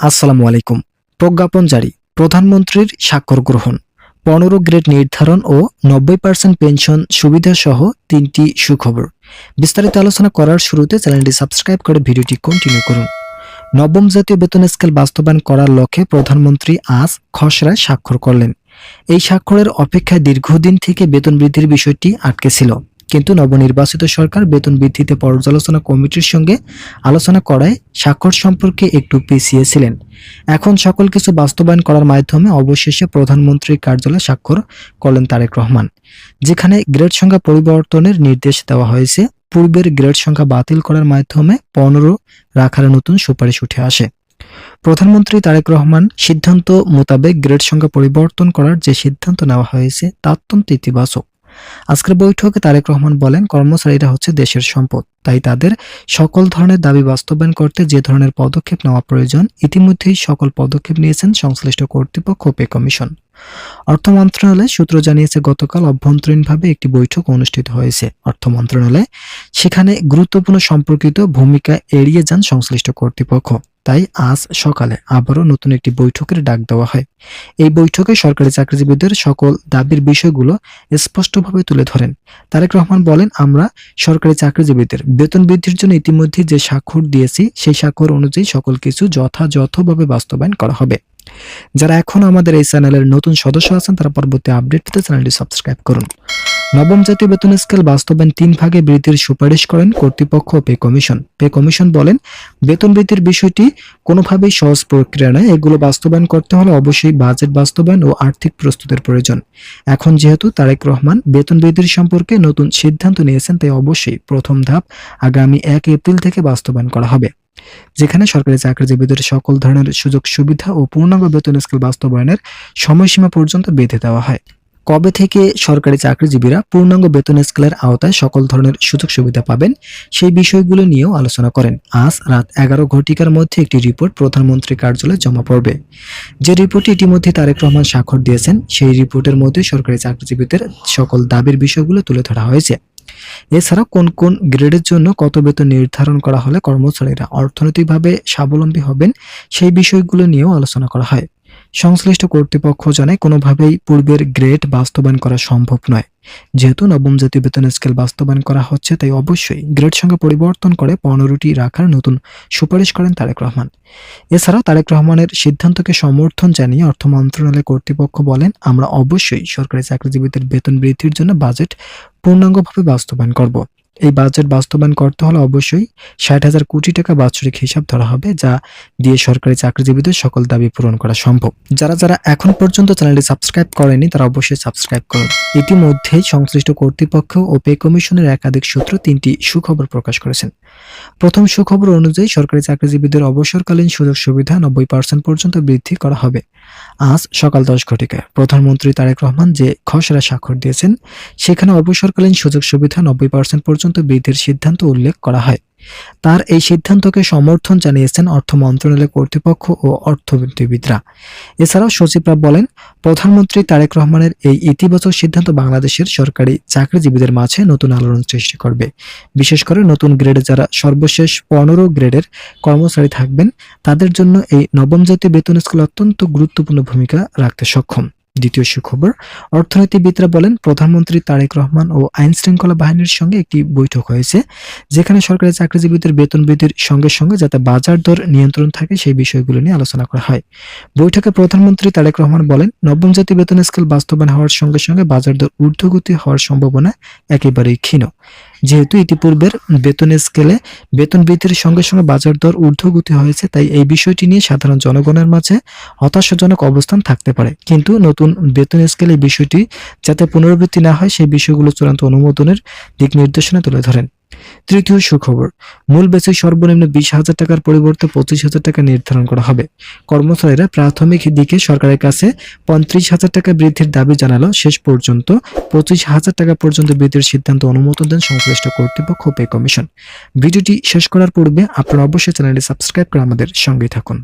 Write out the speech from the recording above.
আসসালামু আলাইকুম। প্রজ্ঞাপন জারি, প্রধানমন্ত্রীর স্বাক্ষর গ্রহণ, 15 গ্রেড নির্ধারণ ও 90% পেনশন সুবিধা সহ 3টি সুখবর। বিস্তারিত আলোচনা করার শুরুতে চ্যানেলটি সাবস্ক্রাইব করে ভিডিওটি কন্টিনিউ করুন। নবম জাতীয় বেতন স্কেল বাস্তবায়ন করার লক্ষ্যে প্রধানমন্ত্রী আজ খসড়ায় স্বাক্ষর করলেন। এই স্বাক্ষরের অপেক্ষায় দীর্ঘদিন থেকে বেতন বৃদ্ধির বিষয়টি আটকে ছিল, কিন্তু নবনির্বাচিত সরকার বেতন বৃদ্ধিতে পর্যালোচনা কমিটির সঙ্গে আলোচনা করায় স্বাক্ষর সম্পর্কে একটু পিছিয়ে ছিলেন। এখন সকল কিছু বাস্তবায়ন করার মাধ্যমে অবশেষে প্রধানমন্ত্রীর কার্যালয়ে স্বাক্ষর করলেন তারেক রহমান, যেখানে গ্রেড সংখ্যা পরিবর্তনের নির্দেশ দেওয়া হয়েছে। পূর্বের গ্রেড সংখ্যা বাতিল করার মাধ্যমে 15 রাখার নতুন সুপারিশ উঠে আসে। প্রধানমন্ত্রী তারেক রহমান সিদ্ধান্ত মোতাবেক গ্রেড সংখ্যা পরিবর্তন করার যে সিদ্ধান্ত নেওয়া হয়েছে তা অত্যন্ত ইতিবাচক। আজকের বৈঠকে তারেক রহমান বলেন, কর্মচারীরা হচ্ছে দেশের সম্পদ, তাই তাদের সকল ধরনের দাবি বাস্তবায়ন করতে যে ধরনের পদক্ষেপ নেওয়া প্রয়োজন ইতিমধ্যেই সকল পদক্ষেপ নিয়েছেন সংশ্লিষ্ট কর্তৃপক্ষ ও পে কমিশন। অর্থ মন্ত্রণালয় সূত্র জানিয়েছে, গতকাল অভ্যন্তরীণভাবে একটি বৈঠক অনুষ্ঠিত হয়েছে অর্থ মন্ত্রণালয়ে। সেখানে গুরুত্বপূর্ণ সম্পর্কিত ভূমিকা এড়িয়ে যান সংশ্লিষ্ট কর্তৃপক্ষ, তাই আজ সকালে আবারও নতুন একটি বৈঠকের ডাক দেওয়া হয়। এই বৈঠকে সরকারি চাকরিজীবীদের সকল দাবির বিষয়গুলো স্পষ্টভাবে তুলে ধরেন। তারেক রহমান বলেন, আমরা সরকারি চাকরিজীবীদের বেতন বৃদ্ধির জন্য ইতিমধ্যে যে স্বাক্ষর দিয়েছি সেই স্বাক্ষর অনুযায়ী সকল কিছু যথাযথভাবে বাস্তবায়ন করা হবে। যারা এখন আমাদের এই চ্যানেলের নতুন সদস্য আছেন তারা পরবর্তী আপডেট পেতে চ্যানেলটি সাবস্ক্রাইব করুন। নবম জাতীয় বেতন স্কেল বাস্তবায়ন 3 ভাগে বৃদ্ধির সুপারিশ করেন কর্তৃপক্ষ ও পে কমিশন। পে কমিশন বলেন, বেতন বৃদ্ধির বিষয়টি কোনোভাবেই সহজ প্রক্রিয়া নয়। এগুলো বাস্তবায়ন করতে হলে অবশ্যই বাজেট বাস্তবায়ন ও আর্থিক প্রস্তুতির প্রয়োজন। এখন যেহেতু তারেক রহমান বেতন বৃদ্ধির সম্পর্কে নতুন সিদ্ধান্ত নিয়েছেন, তাই অবশ্যই প্রথম ধাপ আগামী 1 এপ্রিল থেকে বাস্তবায়ন করা হবে, যেখানে সরকারি চাকরিজীবীদের সকল ধরনের সুযোগ সুবিধা ও পূর্ণাঙ্গ বেতন স্কেল বাস্তবায়নের সময়সীমা পর্যন্ত বেঁধে দেওয়া হয়। কবে থেকে সরকারি চাকরিজীবীরা পূর্ণাঙ্গ বেতন স্কেলের আওতায় সকল ধরনের সুযোগ সুবিধা পাবেন সেই বিষয়গুলো নিয়েও আলোচনা করেন। আজ রাত 11 ঘটিকার মধ্যে একটি রিপোর্ট প্রধানমন্ত্রীর কার্যালয়ে জমা পড়বে। যে রিপোর্টে ইতিমধ্যে তারেক রহমান স্বাক্ষর দিয়েছেন সেই রিপোর্টের মধ্যে সরকারি চাকরিজীবীদের সকল দাবির বিষয়গুলো তুলে ধরা হয়েছে। এছাড়া কোন কোন গ্রেডের জন্য কত বেতন নির্ধারণ করা হলে কর্মচারীরা অর্থনৈতিকভাবে স্বাবলম্বী হবেন সেই বিষয়গুলো নিয়েও আলোচনা করা হয়। সংশ্লিষ্ট কর্তৃপক্ষ জানায়, কোনোভাবেই পূর্বের গ্রেড বাস্তবায়ন করা সম্ভব নয়। যেহেতু নবম জাতীয় বেতন স্কেল বাস্তবায়ন করা হচ্ছে, তাই অবশ্যই গ্রেড সংখ্যা পরিবর্তন করে 15টি রাখার নতুন সুপারিশ করেন তারেক রহমান। এছাড়াও তারেক রহমানের সিদ্ধান্তকে সমর্থন জানিয়ে অর্থ মন্ত্রণালয় কর্তৃপক্ষ বলেন, আমরা অবশ্যই সরকারি চাকরিজীবীদের বেতন বৃদ্ধির জন্য বাজেট পূর্ণাঙ্গভাবে বাস্তবায়ন করব। এই বাজেট বাস্তবায়ন করতে হলে অবশ্যই 60,000 কোটি টাকা বাৎসরিক হিসাব ধরা হবে, যা দিয়ে সরকারি চাকরিজীবীদের সকল দাবি পূরণ করা সম্ভব। যারা এখন পর্যন্ত চ্যানেলটি সাবস্ক্রাইব করেনি তারা অবশ্যই সাবস্ক্রাইব করুন। ইতিমধ্যেই সংশ্লিষ্ট কর্তৃপক্ষ ও পে কমিশনের একাধিক সূত্র 3টি সুখবর প্রকাশ করেছেন। প্রথম সুখবর অনুযায়ী সরকারি চাকরিজীবীদের অবসরকালীন সুযোগ সুবিধা 90% পর্যন্ত বৃদ্ধি করা হবে। আজ সকাল 10 ঘটিকায় প্রধানমন্ত্রী তারেক রহমান যে খসড়া স্বাক্ষর দিয়েছেন সেখানে অবসরকালীন সুযোগ সুবিধা 90% পর্যন্ত বৃদ্ধির সিদ্ধান্ত উল্লেখ করা হয়। তার এই সিদ্ধান্তকে সমর্থন জানিয়েছেন অর্থ মন্ত্রণালয় কর্তৃপক্ষ ও অর্থনীতিবিদরা। এছাড়াও সচিবরা বলেন, প্রধানমন্ত্রী তারেক রহমানের এই ইতিবাচক সিদ্ধান্ত বাংলাদেশের সরকারি চাকরিজীবীদের মাঝে নতুন আলোড়ন সৃষ্টি করবে। বিশেষ করে নতুন গ্রেডে যারা সর্বশেষ 15 গ্রেডের কর্মচারী থাকবেন তাদের জন্য এই নবম জাতীয় বেতন স্কেল অত্যন্ত গুরুত্বপূর্ণ ভূমিকা রাখতে সক্ষম। দ্বিতীয় সুখবর, অর্থনীতিবিদরা বলেন, প্রধানমন্ত্রী তারেক রহমান ও আইন শৃঙ্খলা বাহিনীর সঙ্গে একটি বৈঠক হয়েছে, যেখানে সরকারি চাকরিজীবীদের বেতন বৃদ্ধির সঙ্গে সঙ্গে যাতে বাজার দর নিয়ন্ত্রণ থাকে সেই বিষয়গুলো নিয়ে আলোচনা করা হয়। বৈঠকে প্রধানমন্ত্রী তারেক রহমান বলেন, নবম জাতীয় বেতন স্কেল বাস্তবায়ন হওয়ার সঙ্গে সঙ্গে বাজার দর ঊর্ধ্বগতি হওয়ার সম্ভাবনা একেবারেই ক্ষীণ। যেহেতু ইতিপূর্বের বেতন স্কেলে বেতন বৃদ্ধির সঙ্গে সঙ্গে বাজার দর ঊর্ধ্বগতি হয়েছে, তাই এই বিষয়টি নিয়ে সাধারণ জনগণের মাঝে হতাশাজনক অবস্থান থাকতে পারে। কিন্তু নতুন বেতন স্কেলে এই বিষয়টি যাতে পুনরাবৃত্তি না হয় সেই বিষয়গুলো চূড়ান্ত অনুমোদনের দিক নির্দেশনা তুলে ধরেন। তৃতীয় সুখবর, মূল বেসিক সর্বনিম্ন 20,000 টাকার পরিবর্তে 25,000 টাকা নির্ধারণ করা হবে। কর্মচারীরা প্রাথমিক দিকে সরকারের কাছে 35,000 টাকা বৃদ্ধির দাবি জানালেও শেষ পর্যন্ত 25,000 টাকা পর্যন্ত বৃদ্ধির সিদ্ধান্ত অনুমোদন দেন সংশ্লিষ্ট কর্তৃপক্ষ ও পে কমিশন। ভিডিওটি শেষ করার পূর্বে আপনারা অবশ্যই চ্যানেলটি সাবস্ক্রাইব করে আমাদের সঙ্গেই থাকুন।